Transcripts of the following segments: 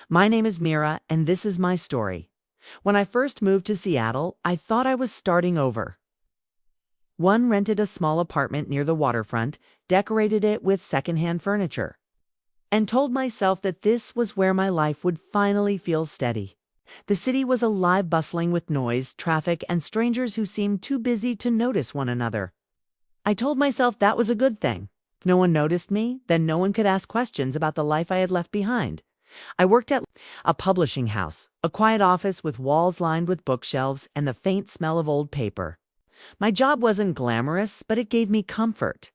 My name is Meera, and this is my story. When I first moved to Seattle, I thought I was starting over. One rented a small apartment near the waterfront, decorated it with secondhand furniture, and told myself that this was where my life would finally feel steady. The city was alive, bustling with noise, traffic, and strangers who seemed too busy to notice one another. I told myself that was a good thing. If no one noticed me, then no one could ask questions about the life I had left behind. I worked at a publishing house, a quiet office with walls lined with bookshelves and the faint smell of old paper. My job wasn't glamorous, but it gave me comfort.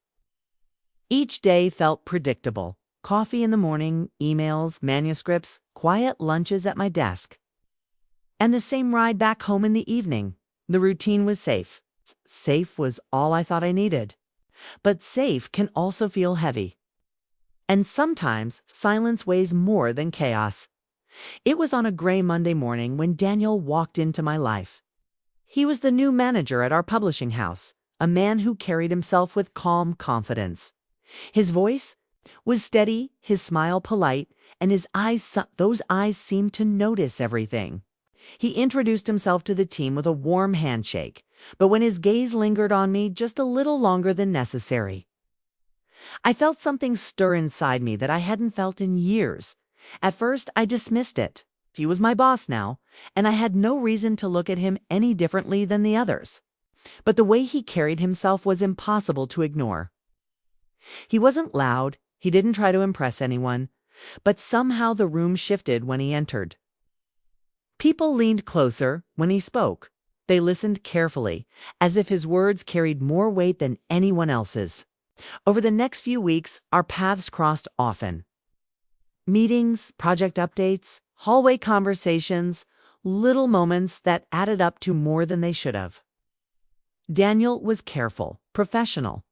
Each day felt predictable. Coffee in the morning, emails, manuscripts, quiet lunches at my desk, and the same ride back home in the evening. The routine was safe. Safe was all I thought I needed. But safe can also feel heavy. And sometimes silence weighs more than chaos. It was on a gray Monday morning when Daniel walked into my life. He was the new manager at our publishing house, a man who carried himself with calm confidence. His voice was steady, his smile polite, and those eyes seemed to notice everything. He introduced himself to the team with a warm handshake, but when his gaze lingered on me just a little longer than necessary, I felt something stir inside me that I hadn't felt in years. At first, I dismissed it. He was my boss now, and I had no reason to look at him any differently than the others. But the way he carried himself was impossible to ignore. He wasn't loud, he didn't try to impress anyone, but somehow the room shifted when he entered. People leaned closer when he spoke. They listened carefully, as if his words carried more weight than anyone else's. Over the next few weeks, our paths crossed often. Meetings, project updates, hallway conversations, little moments that added up to more than they should have. Daniel was careful, professional,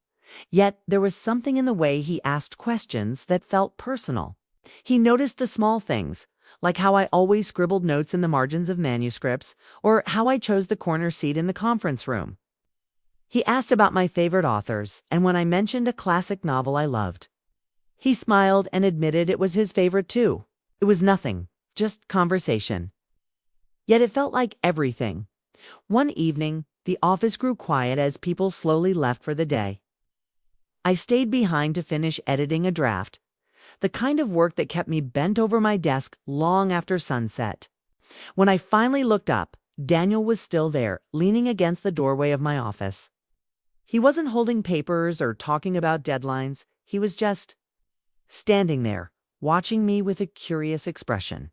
yet there was something in the way he asked questions that felt personal. He noticed the small things, like how I always scribbled notes in the margins of manuscripts, or how I chose the corner seat in the conference room. He asked about my favorite authors, and when I mentioned a classic novel I loved, he smiled and admitted it was his favorite too. It was nothing, just conversation. Yet it felt like everything. One evening, the office grew quiet as people slowly left for the day. I stayed behind to finish editing a draft, the kind of work that kept me bent over my desk long after sunset. When I finally looked up, Daniel was still there, leaning against the doorway of my office. He wasn't holding papers or talking about deadlines. He was just standing there, watching me with a curious expression.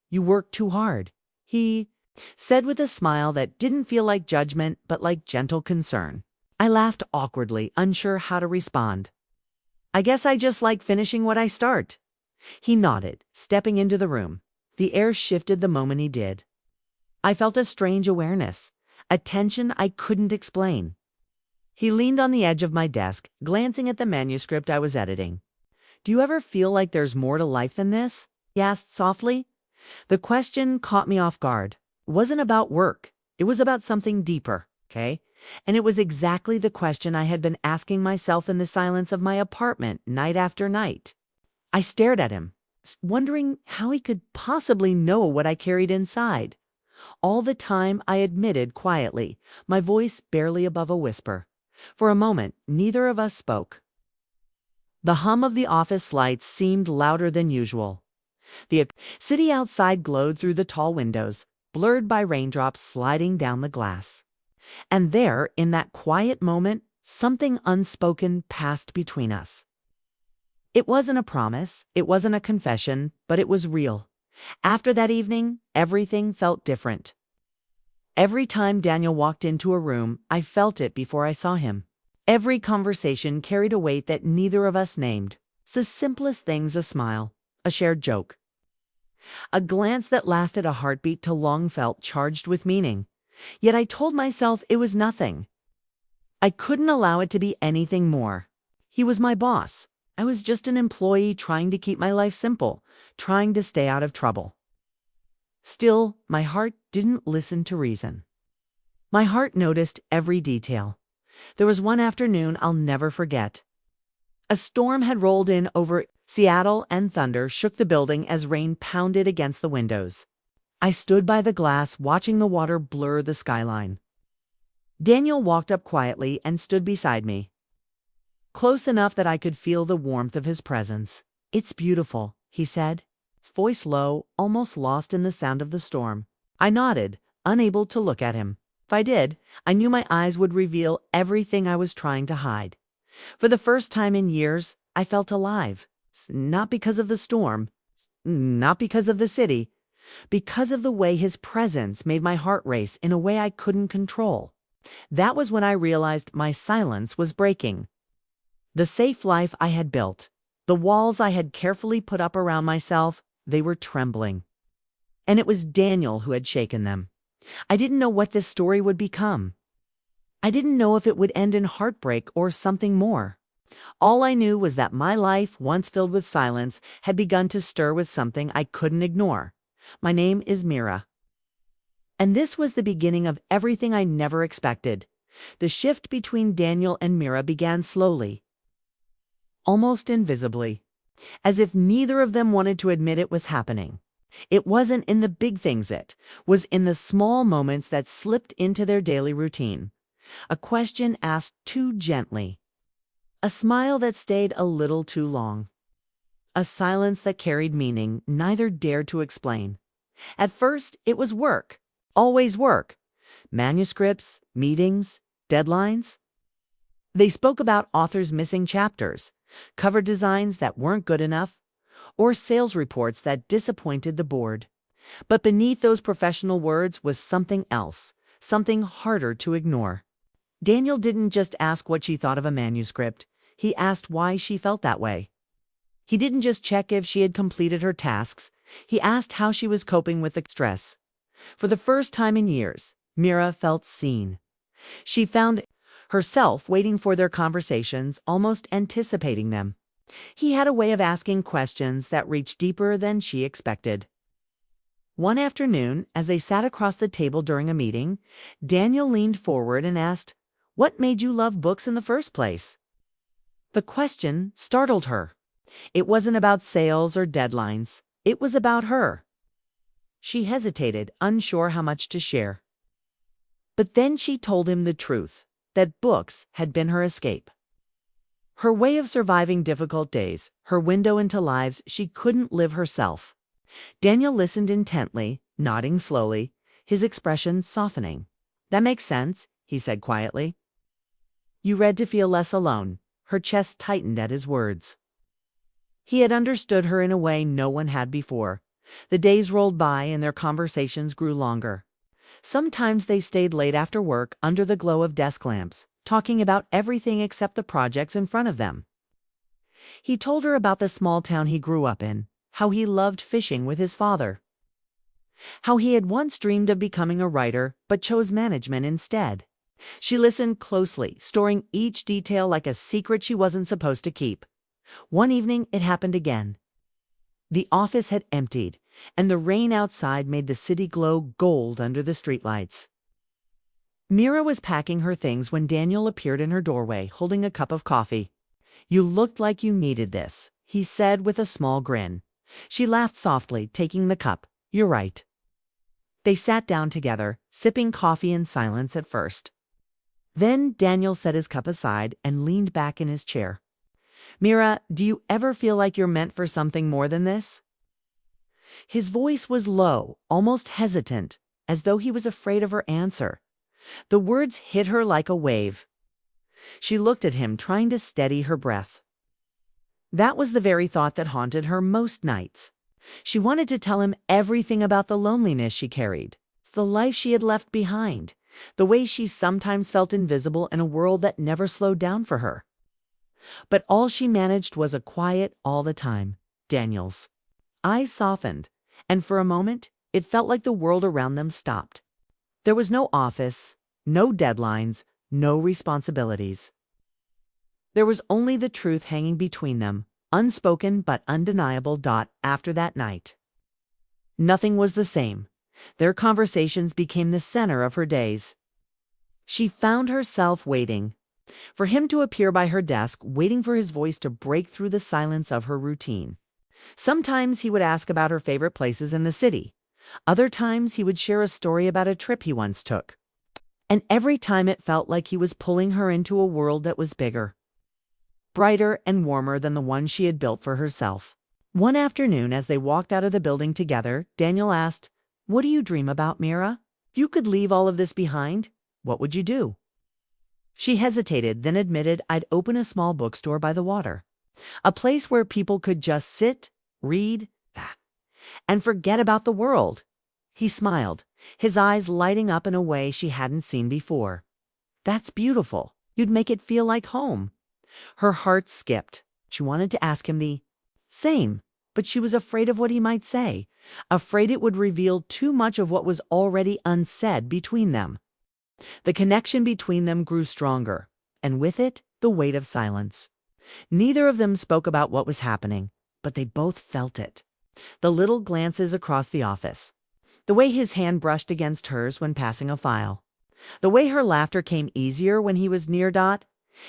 "You work too hard," he said with a smile that didn't feel like judgment, but like gentle concern. I laughed awkwardly, unsure how to respond. "I guess I just like finishing what I start." He nodded, stepping into the room. The air shifted the moment he did. I felt a strange awareness, a tension I couldn't explain. He leaned on the edge of my desk, glancing at the manuscript I was editing. "Do you ever feel like there's more to life than this?" he asked softly. The question caught me off guard. It wasn't about work. It was about something deeper, okay? And it was exactly the question I had been asking myself in the silence of my apartment night after night. I stared at him, wondering how he could possibly know what I carried inside. All the time I admitted quietly, my voice barely above a whisper. For a moment, neither of us spoke. The hum of the office lights seemed louder than usual. The city outside glowed through the tall windows, blurred by raindrops sliding down the glass. And there, in that quiet moment, something unspoken passed between us. It wasn't a promise, it wasn't a confession, but it was real. After that evening, everything felt different. Every time Daniel walked into a room, I felt it before I saw him. Every conversation carried a weight that neither of us named. The simplest things: a smile, a shared joke, a glance that lasted a heartbeat too long, felt charged with meaning. Yet I told myself it was nothing. I couldn't allow it to be anything more. He was my boss. I was just an employee trying to keep my life simple, trying to stay out of trouble. Still, my heart didn't listen to reason. My heart noticed every detail. There was one afternoon I'll never forget. A storm had rolled in over Seattle and thunder shook the building as rain pounded against the windows. I stood by the glass watching the water blur the skyline. Daniel walked up quietly and stood beside me, close enough that I could feel the warmth of his presence. "It's beautiful," he said, his voice low, almost lost in the sound of the storm. I nodded, unable to look at him. If I did, I knew my eyes would reveal everything I was trying to hide. For the first time in years, I felt alive. Not because of the storm, not because of the city, because of the way his presence made my heart race in a way I couldn't control. That was when I realized my silence was breaking. The safe life I had built, the walls I had carefully put up around myself, they were trembling. And it was Daniel who had shaken them. I didn't know what this story would become. I didn't know if it would end in heartbreak or something more. All I knew was that my life, once filled with silence, had begun to stir with something I couldn't ignore. My name is Meera. And this was the beginning of everything I never expected. The shift between Daniel and Meera began slowly, almost invisibly, as if neither of them wanted to admit it was happening. It wasn't in the big things, it was in the small moments that slipped into their daily routine. A question asked too gently. A smile that stayed a little too long. A silence that carried meaning neither dared to explain. At first, it was work. Always work. Manuscripts, meetings, deadlines. They spoke about authors missing chapters, cover designs that weren't good enough, or sales reports that disappointed the board. But beneath those professional words was something else, something harder to ignore. Daniel didn't just ask what she thought of a manuscript. He asked why she felt that way. He didn't just check if she had completed her tasks. He asked how she was coping with the stress. For the first time in years, Meera felt seen. She found herself waiting for their conversations, almost anticipating them. He had a way of asking questions that reached deeper than she expected. One afternoon, as they sat across the table during a meeting, Daniel leaned forward and asked, "What made you love books in the first place?" The question startled her. It wasn't about sales or deadlines. It was about her. She hesitated, unsure how much to share. But then she told him the truth, that books had been her escape. Her way of surviving difficult days, her window into lives she couldn't live herself. Daniel listened intently, nodding slowly, his expression softening. "That makes sense," he said quietly. "You read to feel less alone." Her chest tightened at his words. He had understood her in a way no one had before. The days rolled by and their conversations grew longer. Sometimes they stayed late after work under the glow of desk lamps, talking about everything except the projects in front of them. He told her about the small town he grew up in, how he loved fishing with his father, how he had once dreamed of becoming a writer but chose management instead. She listened closely, storing each detail like a secret she wasn't supposed to keep. One evening, it happened again. The office had emptied, and the rain outside made the city glow gold under the streetlights. Meera was packing her things when Daniel appeared in her doorway, holding a cup of coffee. "You looked like you needed this," he said with a small grin. She laughed softly, taking the cup. "You're right." They sat down together, sipping coffee in silence at first. Then Daniel set his cup aside and leaned back in his chair. "Meera, do you ever feel like you're meant for something more than this?" His voice was low, almost hesitant, as though he was afraid of her answer. The words hit her like a wave. She looked at him, trying to steady her breath. That was the very thought that haunted her most nights. She wanted to tell him everything about the loneliness she carried, the life she had left behind, the way she sometimes felt invisible in a world that never slowed down for her. But all she managed was a quiet all the time, Daniel's. Eyes softened, and for a moment, it felt like the world around them stopped. There was no office, no deadlines, no responsibilities. There was only the truth hanging between them, unspoken but undeniable. After that night, nothing was the same. Their conversations became the center of her days. She found herself waiting, for him to appear by her desk, waiting for his voice to break through the silence of her routine. Sometimes he would ask about her favorite places in the city. Other times he would share a story about a trip he once took. And every time it felt like he was pulling her into a world that was bigger, brighter, and warmer than the one she had built for herself. One afternoon, as they walked out of the building together, Daniel asked, "What do you dream about, Meera? If you could leave all of this behind, what would you do?" She hesitated, then admitted, "I'd open a small bookstore by the water. A place where people could just sit, read, and forget about the world." He smiled, his eyes lighting up in a way she hadn't seen before. "That's beautiful. You'd make it feel like home." Her heart skipped. She wanted to ask him the same, but she was afraid of what he might say, afraid it would reveal too much of what was already unsaid between them. The connection between them grew stronger, and with it, the weight of silence. Neither of them spoke about what was happening, but they both felt it. The little glances across the office, the way his hand brushed against hers when passing a file, the way her laughter came easier when he was near.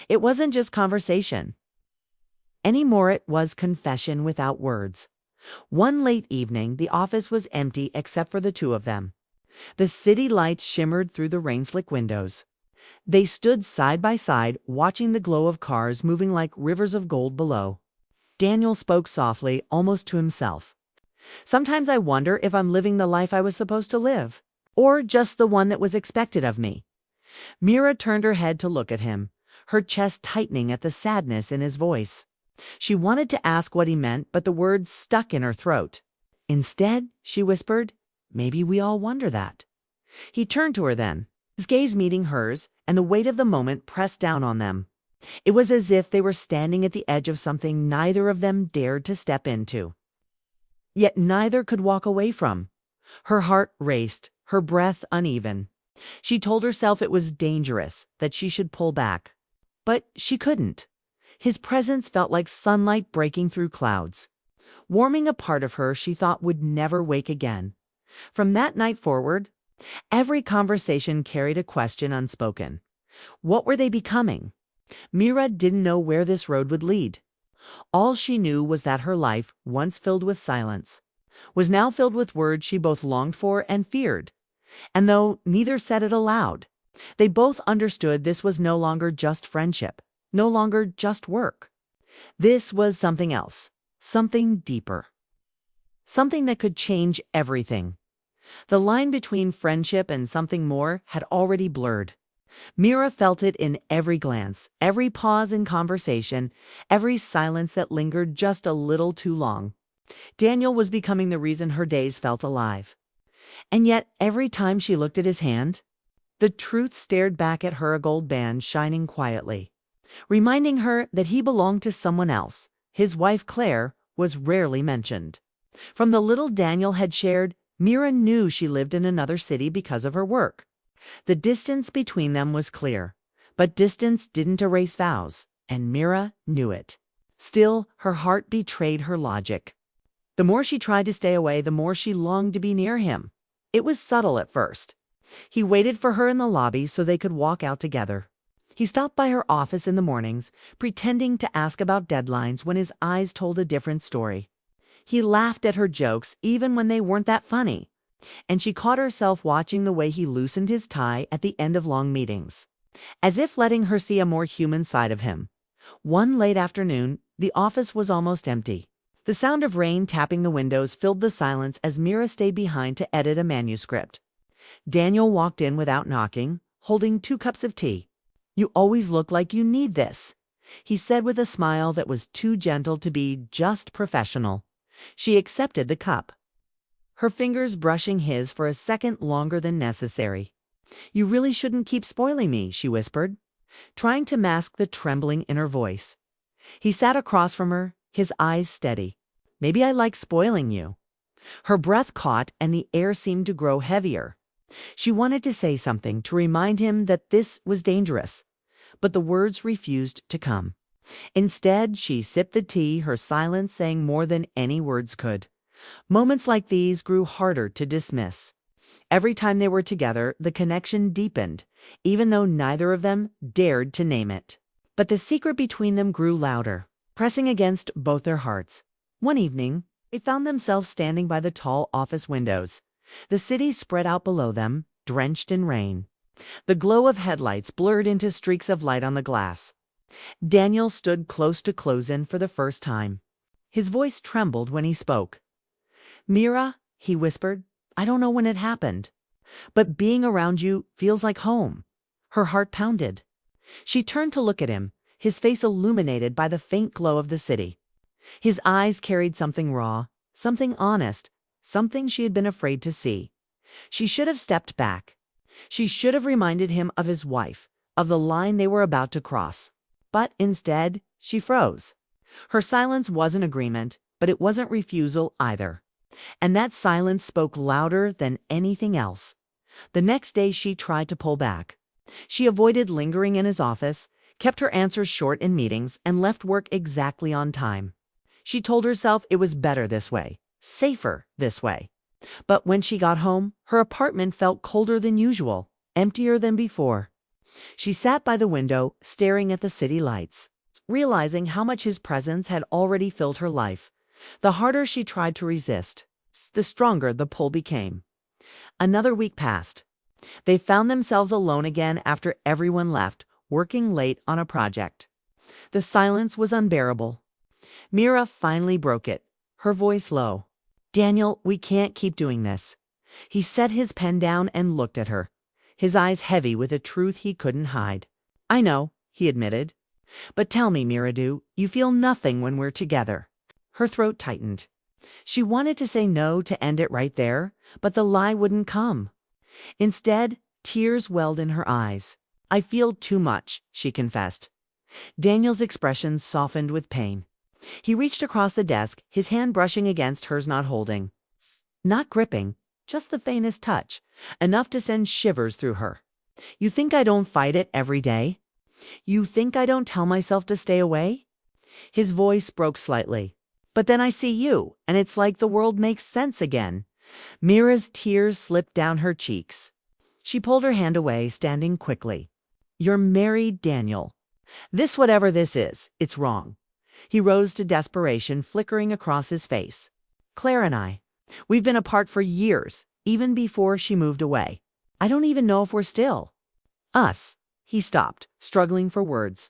It wasn't just conversation anymore, it was confession without words. One late evening, the office was empty except for the two of them. The city lights shimmered through the rain-slick windows. They stood side by side, watching the glow of cars moving like rivers of gold below. Daniel spoke softly, almost to himself. "Sometimes I wonder if I'm living the life I was supposed to live, or just the one that was expected of me." Meera turned her head to look at him, her chest tightening at the sadness in his voice. She wanted to ask what he meant, but the words stuck in her throat. Instead, she whispered, "Maybe we all wonder that." He turned to her then, his gaze meeting hers, and the weight of the moment pressed down on them. It was as if they were standing at the edge of something neither of them dared to step into, yet neither could walk away from. Her heart raced, her breath uneven. She told herself it was dangerous, that she should pull back. But she couldn't. His presence felt like sunlight breaking through clouds, warming a part of her she thought would never wake again. From that night forward, every conversation carried a question unspoken. What were they becoming? Meera didn't know where this road would lead. All she knew was that her life, once filled with silence, was now filled with words she both longed for and feared. And though neither said it aloud, they both understood this was no longer just friendship, no longer just work. This was something else, something deeper, something that could change everything. The line between friendship and something more had already blurred. Meera felt it in every glance, every pause in conversation, every silence that lingered just a little too long. Daniel was becoming the reason her days felt alive. And yet, every time she looked at his hand, the truth stared back at her, a gold band shining quietly, reminding her that he belonged to someone else. His wife, Claire, was rarely mentioned. From the little Daniel had shared, Meera knew she lived in another city because of her work. The distance between them was clear, but distance didn't erase vows, and Meera knew it. Still, her heart betrayed her logic. The more she tried to stay away, the more she longed to be near him. It was subtle at first. He waited for her in the lobby so they could walk out together. He stopped by her office in the mornings, pretending to ask about deadlines when his eyes told a different story. He laughed at her jokes even when they weren't that funny, and she caught herself watching the way he loosened his tie at the end of long meetings, as if letting her see a more human side of him. One late afternoon, the office was almost empty. The sound of rain tapping the windows filled the silence as Meera stayed behind to edit a manuscript. Daniel walked in without knocking, holding 2 cups of tea. "You always look like you need this," he said with a smile that was too gentle to be just professional. She accepted the cup, her fingers brushing his for a second longer than necessary. "You really shouldn't keep spoiling me," she whispered, trying to mask the trembling in her voice. He sat across from her, his eyes steady. "Maybe I like spoiling you." Her breath caught and the air seemed to grow heavier. She wanted to say something to remind him that this was dangerous, but the words refused to come. Instead, she sipped the tea, her silence saying more than any words could. Moments like these grew harder to dismiss. Every time they were together, the connection deepened, even though neither of them dared to name it. But the secret between them grew louder, pressing against both their hearts. One evening, they found themselves standing by the tall office windows. The city spread out below them, drenched in rain. The glow of headlights blurred into streaks of light on the glass. Daniel stood close to close-in for the first time. His voice trembled when he spoke. "Meera," he whispered, "I don't know when it happened, but being around you feels like home." Her heart pounded. She turned to look at him, his face illuminated by the faint glow of the city. His eyes carried something raw, something honest, something she had been afraid to see. She should have stepped back. She should have reminded him of his wife, of the line they were about to cross. But instead, she froze. Her silence wasn't agreement, but it wasn't refusal either. And that silence spoke louder than anything else. The next day she tried to pull back. She avoided lingering in his office, kept her answers short in meetings, and left work exactly on time. She told herself it was better this way, safer this way. But when she got home, her apartment felt colder than usual, emptier than before. She sat by the window, staring at the city lights, realizing how much his presence had already filled her life. The harder she tried to resist, the stronger the pull became. Another week passed. They found themselves alone again after everyone left, working late on a project. The silence was unbearable. Meera finally broke it, her voice low. "Daniel, we can't keep doing this." He set his pen down and looked at her, his eyes heavy with a truth he couldn't hide. "I know," he admitted. "But tell me, Meera, you feel nothing when we're together?" Her throat tightened. She wanted to say no, to end it right there, but the lie wouldn't come. Instead, tears welled in her eyes. "I feel too much," she confessed. Daniel's expression softened with pain. He reached across the desk, his hand brushing against hers, not holding. Not gripping, just the faintest touch, enough to send shivers through her. "You think I don't fight it every day? You think I don't tell myself to stay away?" His voice broke slightly. "But then I see you, and it's like the world makes sense again." Meera's tears slipped down her cheeks. She pulled her hand away, standing quickly. "You're married, Daniel. This, whatever this is, it's wrong." He rose to desperation, flickering across his face. "Claire and we've been apart for years, even before she moved away. I don't even know if we're still us." He stopped, struggling for words.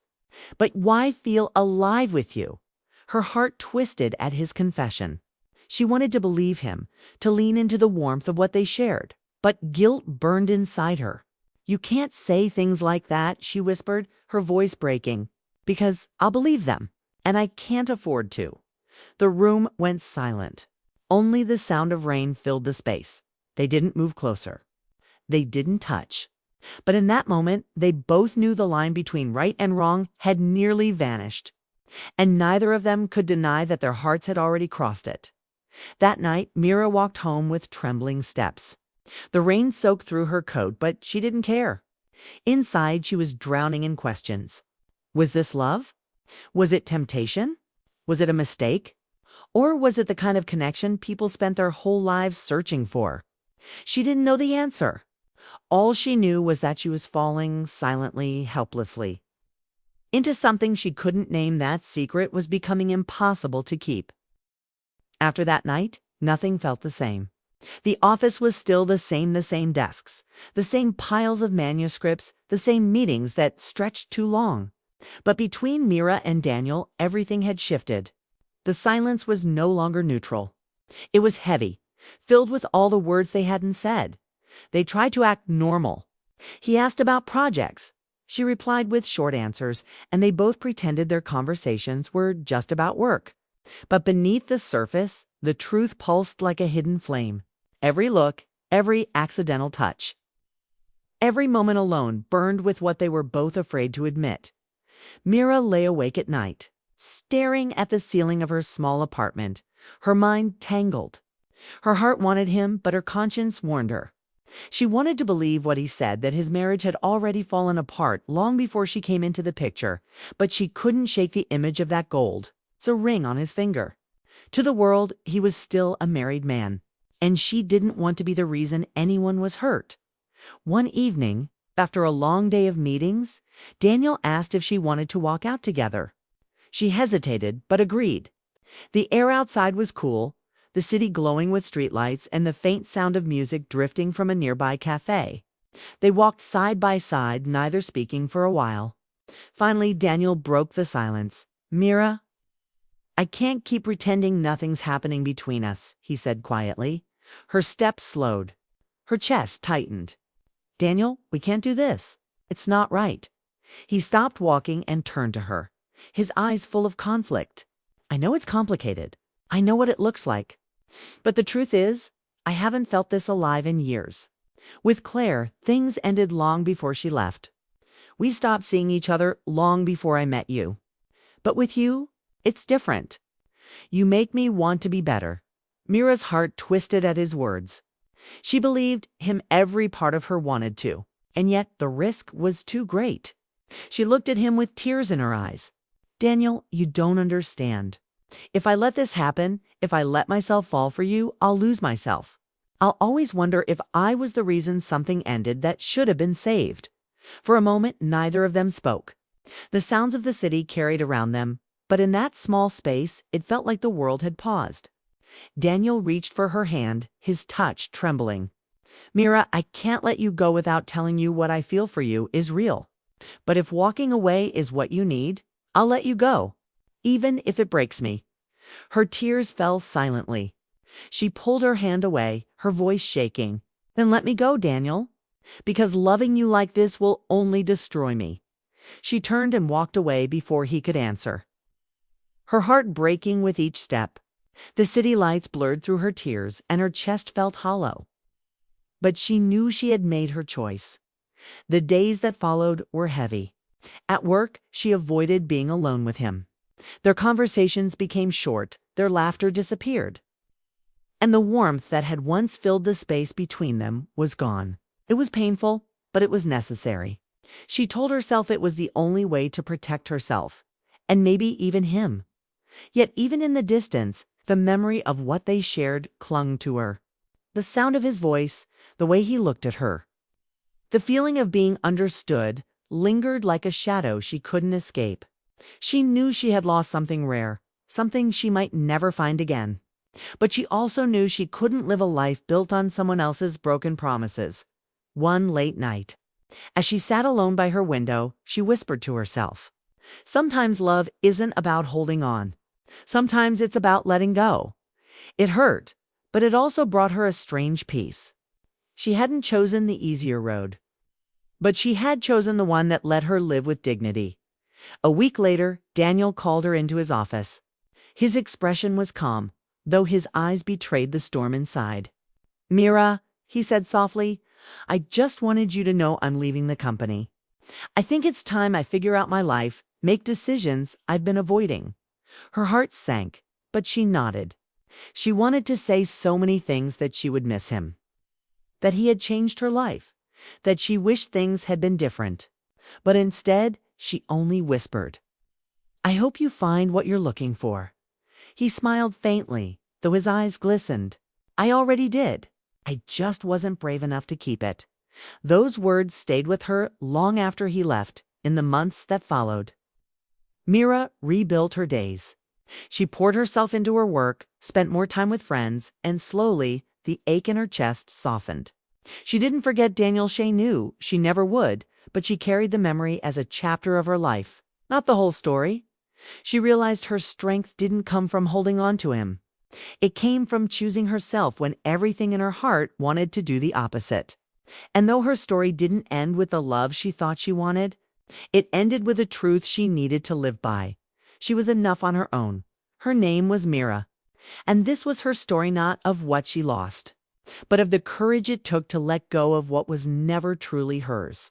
"But why feel alive with you?" Her heart twisted at his confession. She wanted to believe him, to lean into the warmth of what they shared. But guilt burned inside her. "You can't say things like that," she whispered, her voice breaking. "Because I'll believe them, and I can't afford to." The room went silent. Only the sound of rain filled the space. They didn't move closer. They didn't touch. But in that moment, they both knew the line between right and wrong had nearly vanished. And neither of them could deny that their hearts had already crossed it. That night, Meera walked home with trembling steps. The rain soaked through her coat, but she didn't care. Inside, she was drowning in questions. Was this love? Was it temptation? Was it a mistake? Or was it the kind of connection people spent their whole lives searching for? She didn't know the answer. All she knew was that she was falling silently, helplessly, into something she couldn't name. That secret was becoming impossible to keep. After that night, nothing felt the same. The office was still the same desks, the same piles of manuscripts, the same meetings that stretched too long. But between Meera and Daniel, everything had shifted. The silence was no longer neutral. It was heavy, filled with all the words they hadn't said. They tried to act normal. He asked about projects. She replied with short answers, and they both pretended their conversations were just about work. But beneath the surface, the truth pulsed like a hidden flame. Every look, every accidental touch, every moment alone burned with what they were both afraid to admit. Meera lay awake at night, staring at the ceiling of her small apartment, her mind tangled. Her heart wanted him, but her conscience warned her. She wanted to believe what he said, that his marriage had already fallen apart long before she came into the picture, but she couldn't shake the image of that gold, a ring on his finger. To the world, he was still a married man. and she didn't want to be the reason anyone was hurt. One evening, after a long day of meetings, Daniel asked if she wanted to walk out together. She hesitated, but agreed. The air outside was cool, the city glowing with streetlights and the faint sound of music drifting from a nearby cafe. They walked side by side, neither speaking for a while. Finally, Daniel broke the silence. "Meera, I can't keep pretending nothing's happening between us," he said quietly. Her steps slowed. Her chest tightened. "Daniel, we can't do this. It's not right." He stopped walking and turned to her, his eyes full of conflict. "I know it's complicated. I know what it looks like. But the truth is, I haven't felt this alive in years. With Claire, things ended long before she left. We stopped seeing each other long before I met you. But with you, it's different. You make me want to be better." Mira's heart twisted at his words. She believed him every part of her wanted to, and yet the risk was too great. She looked at him with tears in her eyes. "Daniel, you don't understand. If I let this happen, if I let myself fall for you, I'll lose myself. I'll always wonder if I was the reason something ended that should have been saved." For a moment, neither of them spoke. The sounds of the city carried around them, but in that small space, it felt like the world had paused. Daniel reached for her hand, his touch trembling. "Meera, I can't let you go without telling you what I feel for you is real. But if walking away is what you need, I'll let you go, even if it breaks me." Her tears fell silently. She pulled her hand away, her voice shaking. "Then let me go, Daniel, because loving you like this will only destroy me." She turned and walked away before he could answer, her heart breaking with each step. The city lights blurred through her tears, and her chest felt hollow. But she knew she had made her choice. The days that followed were heavy. At work, she avoided being alone with him. Their conversations became short, their laughter disappeared. And the warmth that had once filled the space between them was gone. It was painful, but it was necessary. She told herself it was the only way to protect herself, and maybe even him. Yet even in the distance, the memory of what they shared clung to her. The sound of his voice, the way he looked at her. The feeling of being understood lingered like a shadow she couldn't escape. She knew she had lost something rare, something she might never find again. But she also knew she couldn't live a life built on someone else's broken promises. One late night, as she sat alone by her window, she whispered to herself, "Sometimes love isn't about holding on. Sometimes it's about letting go." It hurt, but it also brought her a strange peace. She hadn't chosen the easier road, but she had chosen the one that let her live with dignity. A week later, Daniel called her into his office. His expression was calm, though his eyes betrayed the storm inside. "Meera," he said softly, "I just wanted you to know I'm leaving the company. I think it's time I figure out my life, make decisions I've been avoiding." Her heart sank, but she nodded. She wanted to say so many things that she would miss him, that he had changed her life, that she wished things had been different. But instead, she only whispered, "I hope you find what you're looking for." He smiled faintly, though his eyes glistened. "I already did. I just wasn't brave enough to keep it." Those words stayed with her long after he left, in the months that followed. Meera rebuilt her days. She poured herself into her work, spent more time with friends, and slowly, the ache in her chest softened. She didn't forget Daniel she knew she never would, but she carried the memory as a chapter of her life, not the whole story. She realized her strength didn't come from holding on to him. It came from choosing herself when everything in her heart wanted to do the opposite. And though her story didn't end with the love she thought she wanted, it ended with a truth she needed to live by. She was enough on her own. Her name was Meera. And this was her story, not of what she lost, but of the courage it took to let go of what was never truly hers.